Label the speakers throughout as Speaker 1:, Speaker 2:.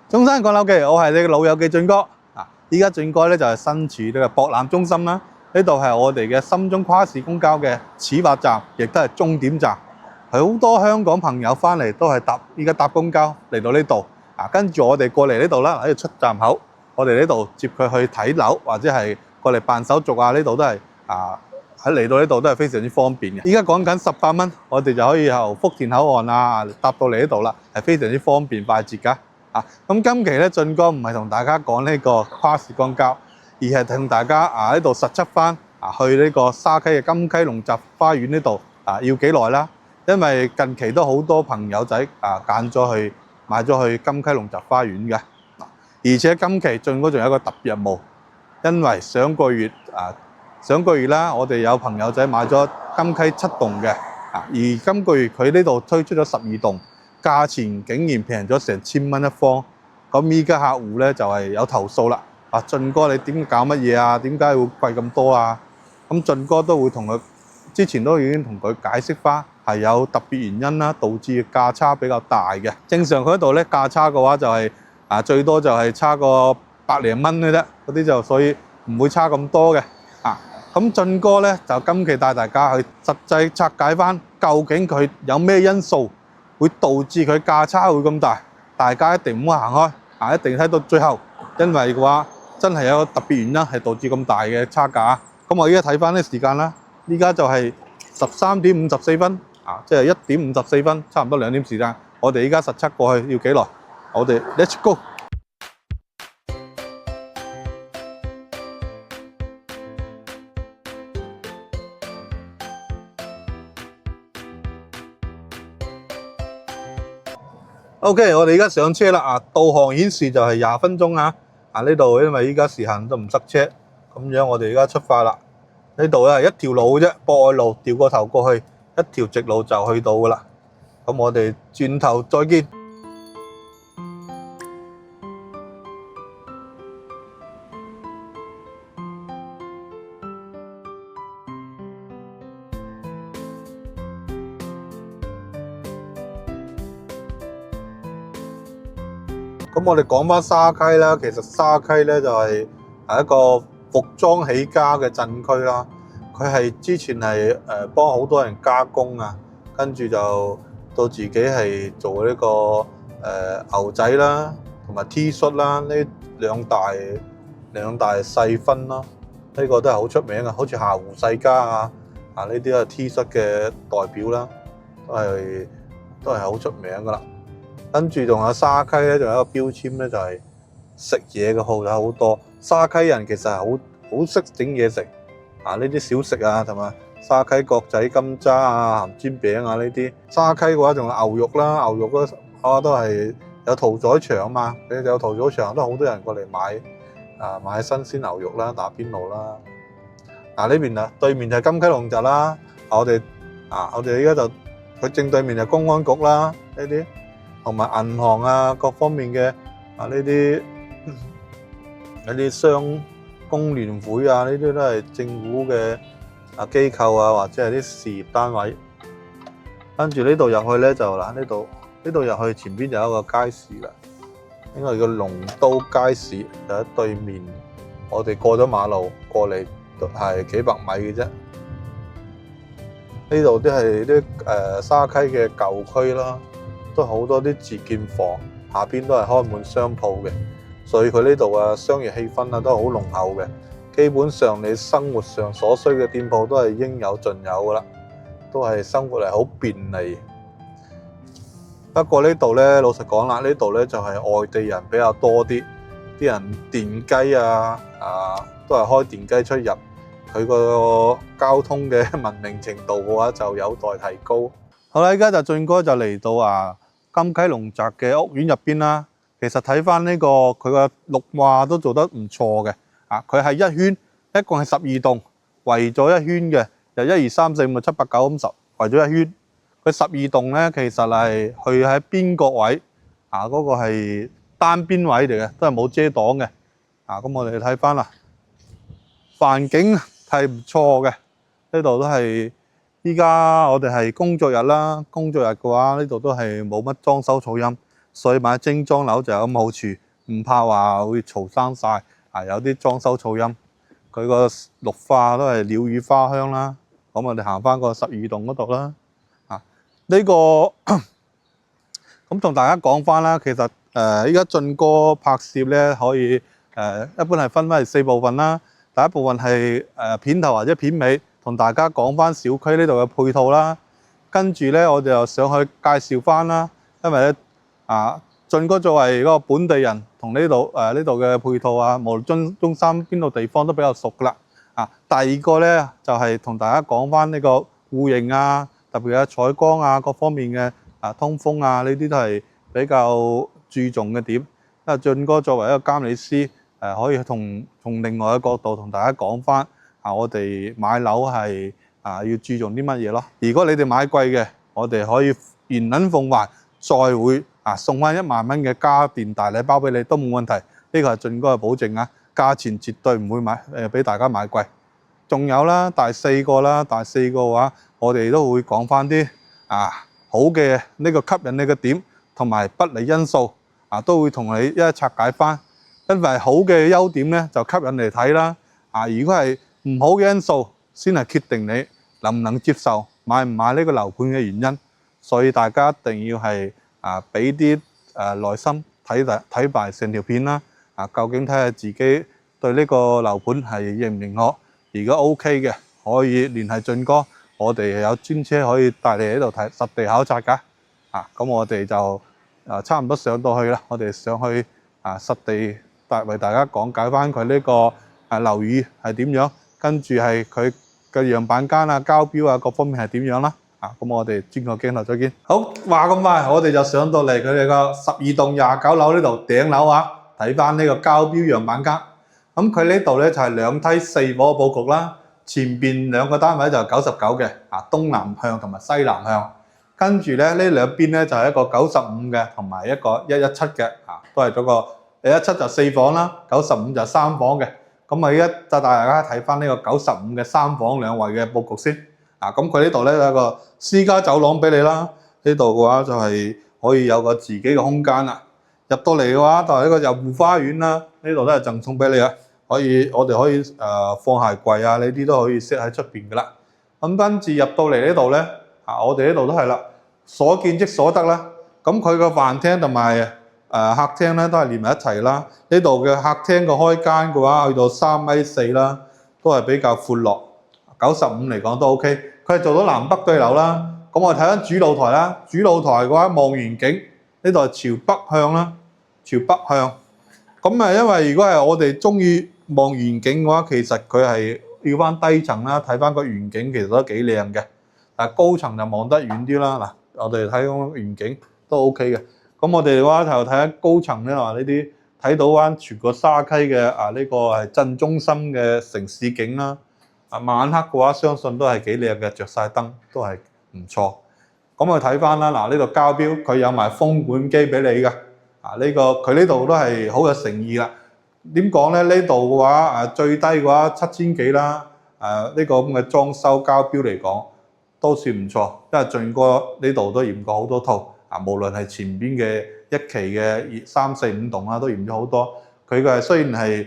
Speaker 1: 中山講樓記，我係你嘅老友記俊哥。依家俊哥咧就係身處呢個博覽中心啦。呢度係我哋嘅深中跨市公交嘅始發站，亦都係終點站。好多香港朋友翻嚟都係依家搭公交嚟到呢度。跟住我哋過嚟呢度啦，喺度出站口，我哋呢度接佢去睇樓或者係過嚟辦手續啊。呢度都係喺嚟到呢度都係非常之方便嘅。依家講緊18蚊，我哋就可以由福田口岸搭到嚟呢度啦，係非常之方便快捷㗎。咁今期咧，俊哥唔係同大家講呢個跨市公交，而係同大家喺度實測翻去呢個沙溪嘅金溪龍澤花園呢度要幾耐啦？因為近期都好多朋友仔揀咗去買咗去金溪龍澤花園嘅，而且今期俊哥仲有一個特別任務，因為上個月啦，我哋有朋友仔買咗金溪7棟嘅，而今個月佢呢度推出咗12棟。價錢竟然平咗成1000蚊一方，咁依家客戶咧就係有投訴啦。俊哥你點搞乜嘢啊？點解會貴咁多啊？咁俊哥都會同佢之前都已經同佢解釋翻，係有特別原因啦，導致價差比較大嘅。正常佢嗰度咧價差嘅話就係最多就係差個百零蚊嘅啫，嗰啲就所以唔會差咁多嘅。咁俊哥咧就今期帶大家去實際拆解翻，究竟佢有咩因素會導致佢價差會咁大，大家一定唔好行開，一定睇到最後，因為嘅話真係有個特別原因係導致咁大嘅差價。咁我依家睇翻啲時間啦，依家就係13點54分，即係1點54分，差唔多2點時間。我哋依家實測過去要幾耐？我哋 Let's go！OK， 我哋而家上車啦！導航顯示就係20分鐘啊！呢度因為依家時限都唔塞車，咁樣我哋而家出發啦。呢度咧一條路嘅啫，博愛路，調個頭過去，一條直路就去到噶啦。咁我哋轉頭再見。咁我哋講翻沙溪啦，其實沙溪咧就係一個服裝起家嘅鎮區啦。佢係之前係幫好多人加工啊，跟住就到自己係做呢個牛仔啦，同埋 T 恤啦，呢兩大細分啦。呢個都係好出名嘅，好似夏湖世家呢啲係 T 恤嘅代表啦，都係好出名噶啦。跟住仲有沙溪咧，仲有一個標籤咧，就係食嘢嘅鋪頭好多。沙溪人其實係好識整嘢食，呢啲小食啊，同埋沙溪角仔、金渣鹹煎餅呢啲。沙溪嘅話仲有牛肉啦，牛肉都係有屠宰場嘛，有屠宰場都好多人過嚟買新鮮牛肉啦，打邊爐啦。呢邊對面就係金溪龍澤啦。我哋依家就佢正對面就公安局啦，呢啲。同埋銀行各方面嘅呢啲商工聯會呢啲都係政府嘅機構或者係啲事業單位。跟住呢度入去咧就呢度入去前邊就有一個街市啦，應該叫龍都街市，就喺對面。我哋過咗馬路過嚟係幾百米嘅啫。呢度都係啲沙溪嘅舊區啦。都好多啲自建房，下邊都係開滿商鋪嘅，所以佢呢度商業氣氛都好濃厚嘅。基本上你生活上所需嘅店鋪都係應有盡有噶啦，都係生活係好便利。不過呢度咧，老實講啦，呢度咧就係外地人比較多啲，啲人電雞都係開電雞出入，佢個交通嘅文明程度嘅話就有待提高。好啦，依家就俊哥就嚟到金溪龍澤嘅屋苑入邊啦。其實睇翻呢個佢個綠化都做得唔錯嘅。佢係一圈，一共係12棟，圍咗一圈嘅，由1、2、3、4、5、6、7、8、9、10圍咗一圈。佢12棟咧，其實係去喺邊角位嗰個係單邊位嚟嘅，都係冇遮擋嘅。咁我哋睇翻啦，環境係唔錯嘅。呢度都係。依家我哋係工作日啦，工作日嘅話呢度都係冇乜裝修噪音，所以買精裝樓就有咁好處，唔怕話會嘈生晒。有啲裝修噪音，佢個綠化都係鳥語花香啦。咁我哋行翻個12棟嗰度啦。呢個咁同大家講翻啦，其實依家俊哥拍攝咧可以一般係分4部分啦。第一部分係片頭或者片尾，同大家講翻小區呢度嘅配套啦。跟住咧，我哋又上去介紹翻啦，因為咧俊哥作為嗰個本地人，同呢度嘅配套啊，無論中山邊度地方都比較熟噶啦。第二個咧就係同大家講翻呢個戶型啊，特別係採光啊，各方面嘅通風啊，呢啲都係比較注重嘅點。因為俊哥作為一個監理師，可以從另外嘅角度同大家講翻我哋買樓係要注重啲乜嘢咯。如果你哋買貴嘅，我哋可以原銀奉還，再會送翻1萬蚊嘅家電大禮包俾你都冇問題。呢個係俊哥嘅保證啊，價錢絕對唔會俾大家買貴。仲有啦，第四個嘅話，我哋都會講翻啲好嘅呢個吸引你嘅點，同埋不利因素都會同你一一拆解翻。因為好嘅優點咧就吸引你嚟睇啦。如果係唔好嘅因素，先係決定你能唔能接受買唔買呢個樓盤嘅原因。所以大家一定要係俾啲耐心睇埋成條片啦。究竟睇下自己對呢個樓盤係認唔認可？如果 OK 嘅，可以聯繫俊哥，我哋有專車可以帶你喺度睇實地考察㗎。咁我哋就差唔多上到去啦。我哋上去實地為大家講解翻佢呢個樓宇係點樣，跟住係佢嘅樣板間交標各方面係點樣啦。咁我哋轉個鏡頭再見。好，話咁快，我哋就上到嚟佢哋個12棟29樓呢度頂樓睇翻呢個交標樣板間。咁佢呢度咧就係2梯4伙佈局啦。前邊2個單位就係99嘅，東南向同埋西南向。跟住咧呢兩邊咧就係一個95嘅同埋一個117嘅，都係嗰個117就4房啦，95就3房嘅。咁依家就帶大家睇翻呢個95嘅3房2衛嘅佈局先。咁佢呢度咧有一個私家走廊俾你啦。呢度嘅話就係可以有個自己嘅空間啦。入到嚟嘅話就係一個入戶花園啦。呢度都係贈送俾你啊。我哋可以放鞋櫃呢啲都可以 set 喺出邊噶啦。咁跟住入到嚟呢度咧，我哋呢度都係啦，所見即所得啦。咁佢個飯廳同埋客廳咧都係連埋一齊啦。呢度嘅客廳個開間嘅話去到3.4米啦，都係比較闊落。95嚟講都 OK。佢係做到南北對流啦。咁我哋睇緊主露台啦。主露台嘅話望遠景，呢度係朝北向啦，朝北向。咁因為如果係我哋中意望遠景嘅話，其實佢係要翻低層啦，睇翻個遠景其實都幾靚嘅。但係高層就望得遠啲啦。嗱，我哋睇個遠景都 OK 嘅。咁我哋嘅話就睇下高層咧，話呢啲睇到翻全個沙溪嘅呢個係鎮中心嘅城市景啦。晚黑嘅話，相信都係幾靚嘅，着晒燈都係唔錯。咁我睇翻啦，嗱呢度交標佢有埋風管機俾你嘅。佢呢度都係好有誠意啦。點講咧？呢度嘅話最低嘅話7000幾啦。呢個咁嘅裝修交標嚟講都算唔錯，因為俊哥呢度都驗過好多套。無論係前邊嘅1期嘅3、4、5棟啦，都驗咗好多。佢嘅雖然係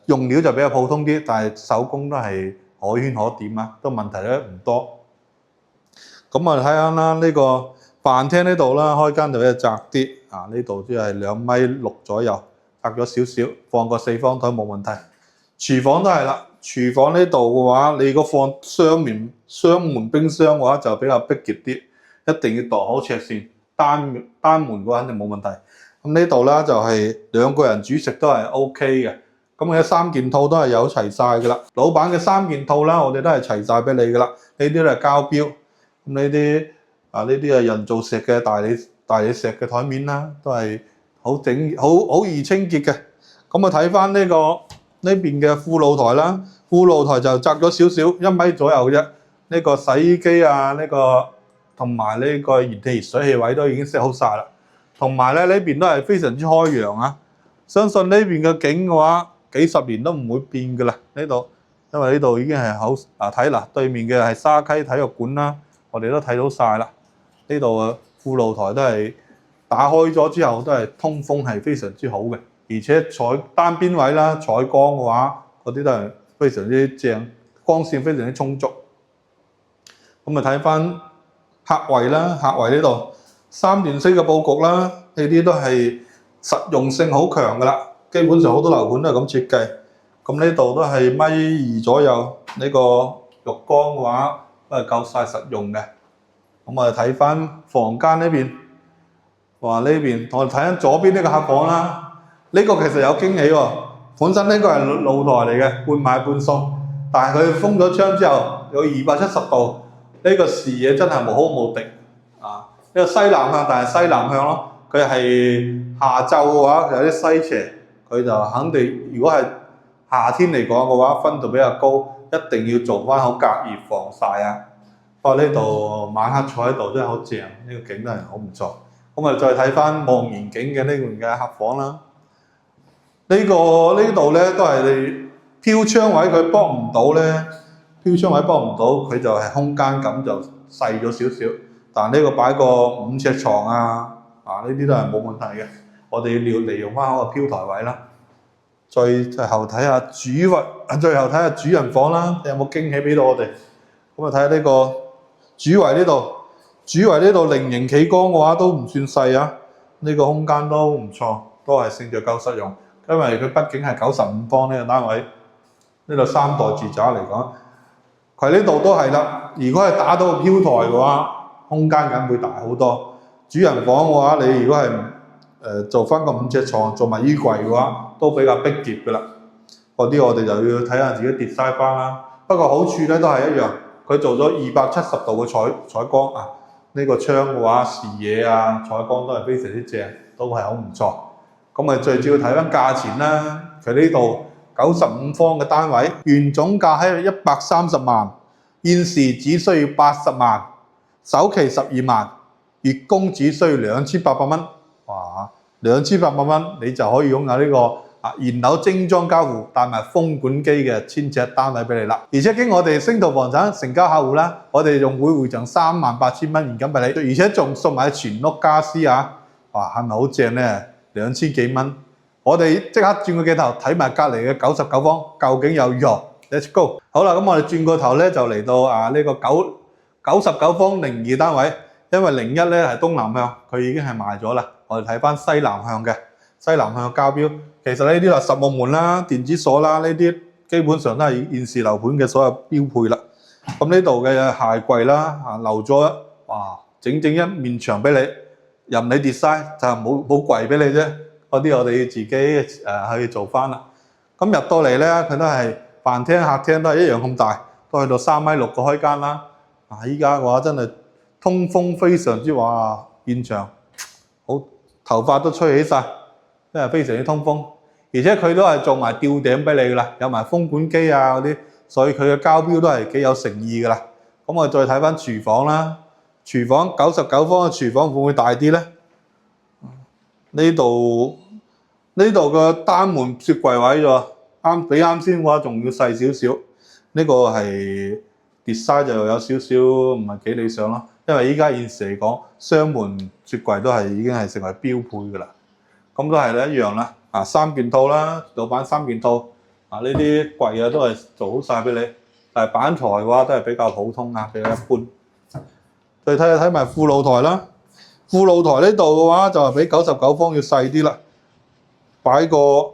Speaker 1: 用料就比較普通啲，但係手工都係可圈可點啊，都問題咧唔多。咁我哋睇下啦，呢個飯廳呢度啦，開間就比較窄啲。呢度都係2.6米左右，窄咗少少，放個4方台冇問題。廚房都係啦，廚房呢度嘅話，你如果放雙門冰箱嘅話，就比較逼傑啲，一定要度好尺線。單門嘅話肯定冇問題。咁呢度啦就係2個人煮食都係 OK 嘅。咁嘅3件套都係有齊晒㗎啦。老闆嘅3件套啦，我哋都係齊晒俾你㗎啦。呢啲都係交標。咁呢啲係人造石嘅大理石嘅台面啦，都係好易清潔嘅。咁啊睇翻呢邊嘅副露台啦，副露台就窄咗少少，1米左右啫。呢個洗衣機呢個同埋呢個熱氣熱水器位都已經 set 好晒啦。同埋呢邊都係非常之開揚啊！相信呢邊嘅景嘅話，幾十年都唔會變㗎啦。呢度因為呢度已經係好睇啦，對面嘅係沙溪體育館啦，我哋都睇到晒啦。呢度副露台都係打開咗之後都係通風係非常之好嘅，而且採單邊位啦，採光嘅話嗰啲都係非常之正，光線非常之充足。咁啊睇翻客櫃啦，客櫃呢度3段式嘅佈局啦，呢啲都係實用性好強噶啦，基本上好多樓盤都係咁設計。咁呢度都係1.2米左右，呢個浴缸嘅話都係夠晒實用嘅。咁我哋睇翻房間呢邊，哇呢邊我哋睇緊左邊呢個客房啦，呢個其實有驚喜喎。本身呢個係露台嚟嘅，半買半送，但係佢封咗窗之後有270度，呢個視野真係無可無敵啊！呢個西南向，但係西南向咯，佢係下晝嘅話有啲西斜，佢就肯定如果係夏天嚟講嘅話，分度比較高，一定要做翻好隔熱防曬啊！不過呢度晚黑坐喺度真係好正，呢個景都係好唔錯。咁我哋再睇翻望遠景嘅呢邊嘅客房啦。呢度咧都係你飄窗位，佢幫唔到咧。飄窗位幫唔到，佢就係空間感就細咗少少。但呢個擺個5尺床啊，呢啲都係冇問題嘅。我哋要利用翻嗰個飄台位啦。最後睇下主人房啦，有冇驚喜俾到我哋？咁啊睇下呢個主圍呢度菱形企缸嘅話都唔算細啊。呢個空間都唔錯，都係勝在夠實用。因為佢畢竟係95方呢個單位，呢度3代住宅嚟講，佢呢度都係啦。如果係打到個飄台嘅話，空間梗會大好多。主人房嘅話，你如果係做翻個5尺床，做埋衣櫃嘅話，都比較逼傑㗎啦。嗰啲我哋就要睇下自己 design 翻啦。不過好處咧都係一樣，佢做咗270度嘅採光啊。呢個窗嘅話，視野啊、採光都係非常之正，都係好唔錯。咁啊，最主要睇翻價錢啦。佢呢度95方嘅單位，原總價喺130萬，現時只需要80萬，首期12萬，月供只需要2800蚊。哇！2800蚊你就可以擁有呢個現樓精裝交付，帶埋風管機嘅1000尺單位俾你啦。而且經我哋星圖房產成交客戶啦，我哋仲會回贈38000蚊現金俾你，而且仲送埋全屋家私啊！哇，係咪好正呢？2000幾蚊，我哋即刻轉個鏡頭睇埋隔離嘅99方，究竟有如何 ？Let's go！ 好啦，咁我哋轉個頭咧就嚟到呢個99方02單位，因為01咧係東南向，佢已經係賣咗啦。我哋睇翻西南向嘅交標，其實呢啲係實木門啦、電子鎖啦，呢啲基本上都係現時樓盤嘅所有標配啦。咁呢度嘅鞋櫃啦，留咗哇整整一面牆俾你，任你 design 就係冇櫃俾你啫。嗰啲我哋要自己去做翻啦。咁入到嚟咧，佢都係飯廳、客廳都係一樣咁大，都去到3.6米嘅開間啦。依家嘅話真係通風非常之哇，現場好頭髮都吹起晒，真係非常之通風。而且佢都係做埋吊頂俾你噶啦，有埋風管機啊嗰啲，所以佢嘅交標都係幾有誠意噶啦。咁我哋再睇翻廚房啦，廚房99方嘅廚房會唔會大啲咧？呢度個單門雪櫃位咗，比啱先嘅話仲要細少少。呢個係 design 就有少少唔係幾理想咯，因為依家現時嚟講，雙門雪櫃都係已經係成為標配噶啦。咁都係一樣啦。3件套啦，老闆3件套。呢啲櫃都係做好晒俾你，但係板材嘅話都係比較普通啊，比較一般。再睇埋副露台啦。副露台呢度嘅話就係比99方要細啲啦，擺個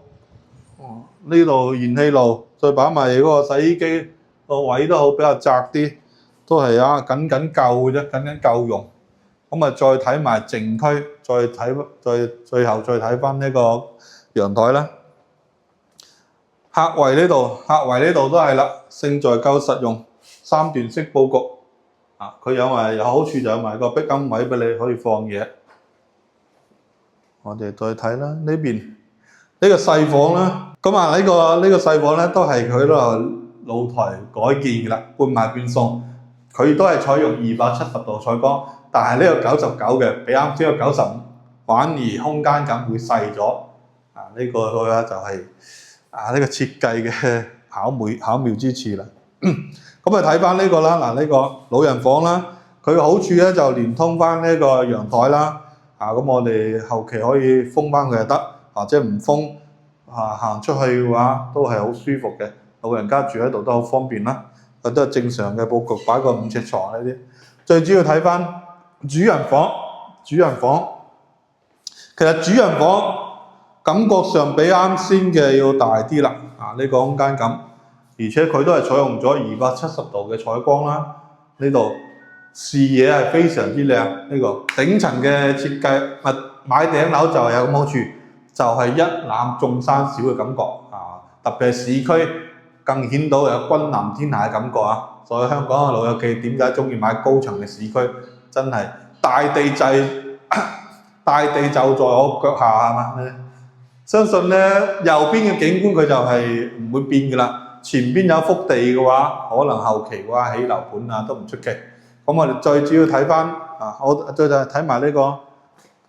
Speaker 1: 呢度燃氣爐，再擺埋嗰個洗衣機個位都好比較窄啲，都係僅夠嘅啫，僅夠用。咁啊，再睇埋靜區，最後再睇翻呢個陽台啦。客圍呢度都係啦，勝在夠實用，3段式佈局。佢有好處就有埋個壁龕位俾你可以放嘢。我哋再睇啦，呢邊呢個細房啦，咁呢個細房咧都係佢露台改建嘅啦，半賣半送。佢都係採用270度採光，但係呢個99嘅比啱先個95，反而空間感會細咗。呢個就係呢個設計嘅巧妙之處啦。咁睇翻呢個啦，呢個老人房啦，佢嘅好處咧就連通翻呢個陽台啦，咁我哋後期可以封翻佢就得，或者唔封行出去嘅話都係好舒服嘅。老人家住喺度都好方便啦，都係正常嘅佈局，擺個5尺床呢啲。最主要睇翻主人房，其實主人房感覺上比啱先嘅要大啲啦，呢個空間感，而且佢都係採用咗270度嘅採光啦，呢度視野係非常之靚，呢個頂層嘅設計，買頂樓就係有咁好處，就係一覽眾山小嘅感覺，特別係市區更顯到有君臨天下嘅感覺啊！所以香港嘅老友記點解中意買高層嘅市區？真係大地就在我腳下係嘛？相信咧右邊嘅景觀佢就係唔會變㗎啦。前邊有幅地嘅話，可能後期嘅話起樓盤都唔出奇。咁我哋最主要睇翻我最就係睇埋呢個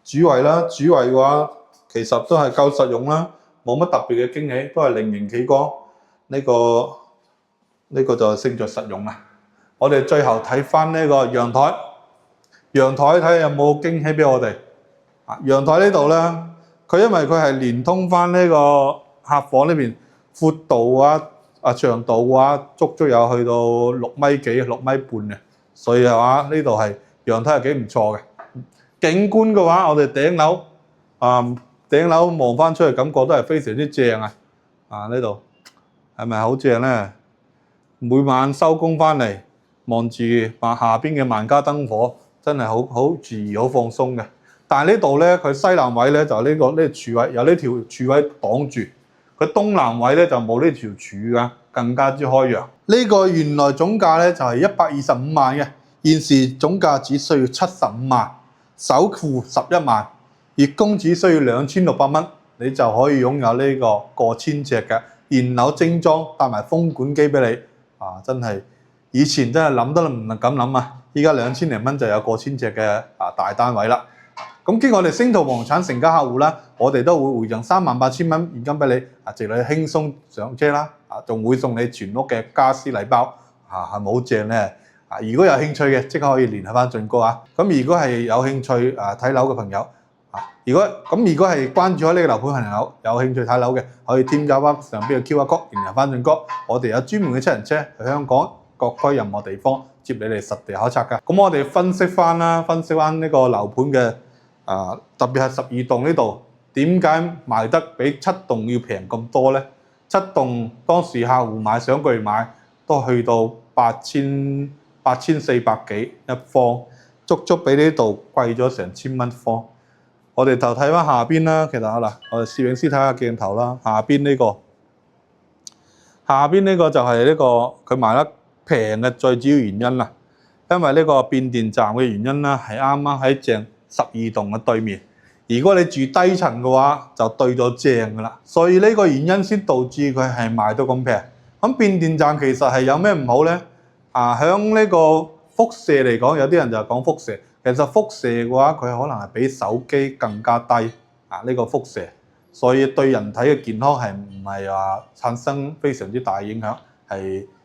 Speaker 1: 主衛啦。主衛嘅話其實都係夠實用啦，冇乜特別嘅驚喜，都係菱形企缸。呢個就勝在實用啦。我哋最後睇翻呢個陽台，睇下有冇驚喜俾我哋。陽台呢度咧，佢因為佢係連通翻呢個客房呢邊，闊度長度足有去到6米幾、6米半嘅，所以係話呢度係陽台係幾唔錯嘅。景觀嘅話，我哋頂樓望翻出去感覺都係非常之正呢度係咪好正咧？每晚收工翻嚟望住下邊嘅萬家燈火，真係好自然、好放鬆嘅。但係呢度咧，佢西南位咧就呢個柱位有呢條柱位擋住，佢東南位咧就冇呢條柱㗎，更加之開揚。呢個原來總價咧就係125萬嘅，現時總價只需要75萬，首付11萬，月供只需要2600蚊，你就可以擁有呢個過千尺嘅現樓精裝，帶埋風管機俾你。真係以前真係諗都唔敢諗啊！依家2000零蚊就有過千尺嘅大單位啦。咁經過我哋星途房產成家客戶啦，我哋都會回贈38000蚊現金俾你，直女輕鬆上車啦，仲會送你全屋嘅家私禮包，係咪好正咧？如果有興趣嘅，即刻可以聯繫翻俊哥啊！咁如果係有興趣睇樓嘅朋友，如果係關注開呢個樓盤朋友，有興趣睇樓嘅，可以添加翻上邊嘅 QR code 聯繫翻俊哥，我哋有專門嘅7人車去香港各區任何地方接你哋實地考察㗎。咁我哋分析翻呢個樓盤嘅特別係12棟呢度點解賣得比7棟要平咁多呢？7棟當時客戶買上個月買都去到8400幾一方，足比呢度貴咗成1000蚊一方。我哋就睇翻下邊啦，其實我哋攝影師睇下鏡頭啦，下邊呢個就係呢個佢賣得平嘅最主要原因啦，因為呢個變電站嘅原因啦，係啱啱喺正12棟嘅對面。如果你住低層嘅話，就對咗正噶啦，所以呢個原因先導致佢係賣到咁平。咁變電站其實係有咩唔好呢？響呢個輻射嚟講，有啲人就講輻射。其實輻射嘅話，佢可能係比手機更加低呢個輻射，所以對人體嘅健康係唔係話產生非常之大影響，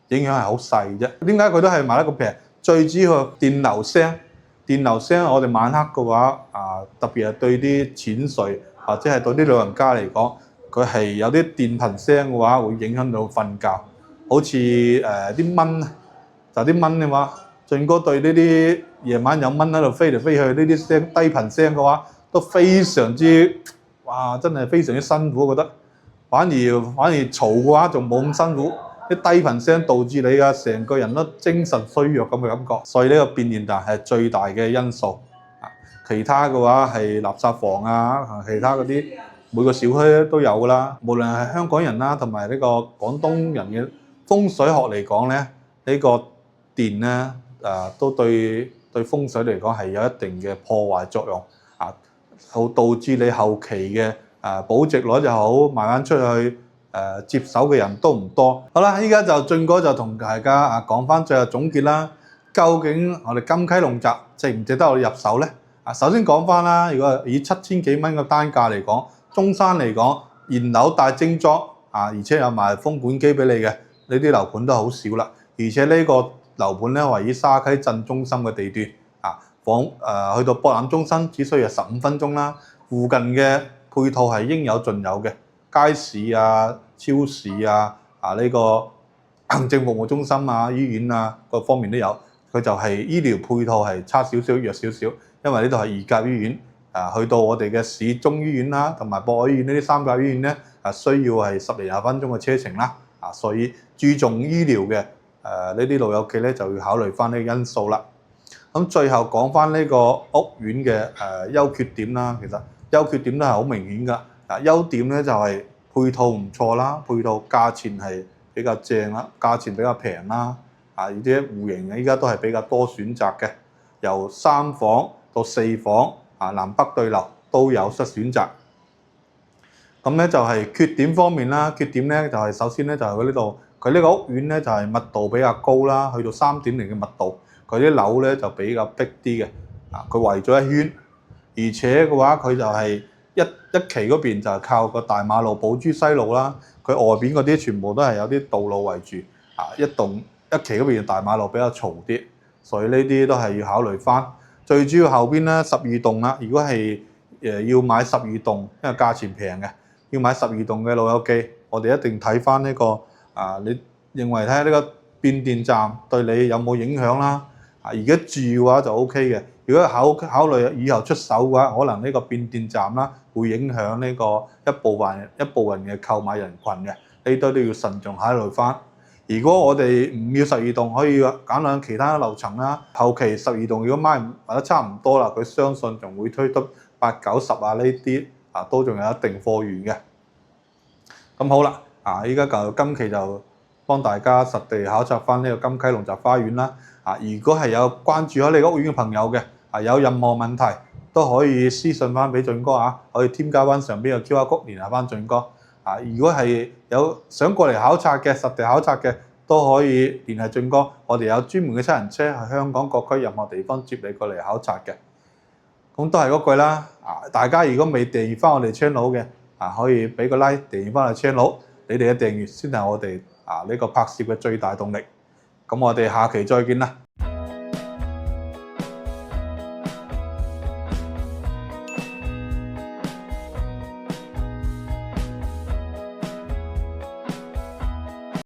Speaker 1: 影響係好細啫。點解佢都係賣得咁平？最主要電流聲，我哋晚黑嘅話特別係對啲淺睡或者係對啲老人家嚟講，佢係有啲電頻聲嘅話，會影響到瞓覺。好似啲蚊，就啲蚊嘅話，俊哥對呢啲夜晚有蚊喺度飛嚟飛去，呢啲聲低頻聲嘅話，都非常之真係非常之辛苦，我覺得。反而嘈嘅話，仲冇咁辛苦。啲低頻聲導致你成個人都精神衰弱咁嘅感覺，所以呢個變電站係最大嘅因素。其他嘅話係垃圾房其他嗰啲每個小區都有㗎啦。無論係香港人啦，同埋呢個廣東人嘅風水學嚟講咧，呢個電咧都對風水嚟講係有一定嘅破壞作用好導致你後期嘅保值率就好，慢慢出去接手嘅人都唔多。好啦，依家就俊哥就同大家講翻最後總結啦。究竟我哋金溪龍澤值唔值得我哋入手呢？首先講翻啦，如果以7000幾蚊嘅單價嚟講，中山嚟講，現樓帶精裝而且有埋風管機俾你嘅，呢啲樓盤都好少啦。而且呢個樓盤咧位於沙溪鎮中心嘅地段去到博覽中心只需要15分鐘啦。附近嘅配套係應有盡有嘅，街市啊、超市啊、呢個行政服務中心啊、醫院啊各方面都有。佢就係醫療配套係差少少、弱少少，因為呢度係二甲醫院。去到我哋嘅市中醫院啦，同埋博愛醫院呢啲三甲醫院咧，需要係10零20分鐘嘅車程啦。所以注重醫療嘅呢啲老友記咧，就要考慮翻呢個因素啦。咁最後講翻呢個屋苑嘅優缺點啦，其實優缺點都係好明顯㗎。優點咧就係配套唔錯啦，配套價錢係比較正啦，價錢比較平啦。而啲戶型依家都係比較多選擇嘅，由3房到4房。南北對流都有得選擇。咁咧就係缺點方面啦，缺點咧就係首先咧就係佢呢度，佢呢個屋苑咧就係密度比較高啦，去到3.0嘅密度，佢啲樓咧就比較逼啲嘅。佢圍咗一圈，而且嘅話佢就係一期嗰邊就係靠個大馬路寶珠西路啦，佢外邊嗰啲全部都係有啲道路圍住。一期嗰邊嘅大馬路比較嘈啲，所以呢啲都係要考慮翻。最主要後邊咧12棟啦，如果係要買12棟，因為價錢平嘅，要買12棟嘅老友記，我哋一定睇翻呢個你認為睇下呢個變電站對你有冇影響啦。而家住嘅話就 OK 嘅，如果考慮以後出手嘅話，可能呢個變電站啦會影響呢個一部分嘅購買人群嘅，呢啲都要慎重考慮翻。如果我哋唔要12棟，可以揀兩其他樓層啦。後期12棟如果賣得差唔多啦，佢相信仲會推出8、90呢啲都仲有一定貨源嘅。咁好啦，依家今期就幫大家實地考察翻呢個金溪龍澤花園啦。如果係有關注喺你屋苑嘅朋友嘅，有任何問題都可以私信翻俾俊哥可以添加翻上邊嘅 QR code聯繫翻俊哥。如果係有想過嚟考察嘅，實地考察嘅，都可以聯繫俊哥。我哋有專門嘅7人車喺香港各區任何地方接你過嚟考察嘅。咁都係嗰句啦，大家如果未訂閱翻我哋 channel 嘅，可以俾個 like 訂閱翻我哋 channel。你哋嘅訂閱先係我哋呢個拍攝嘅最大動力。咁我哋下期再見啦。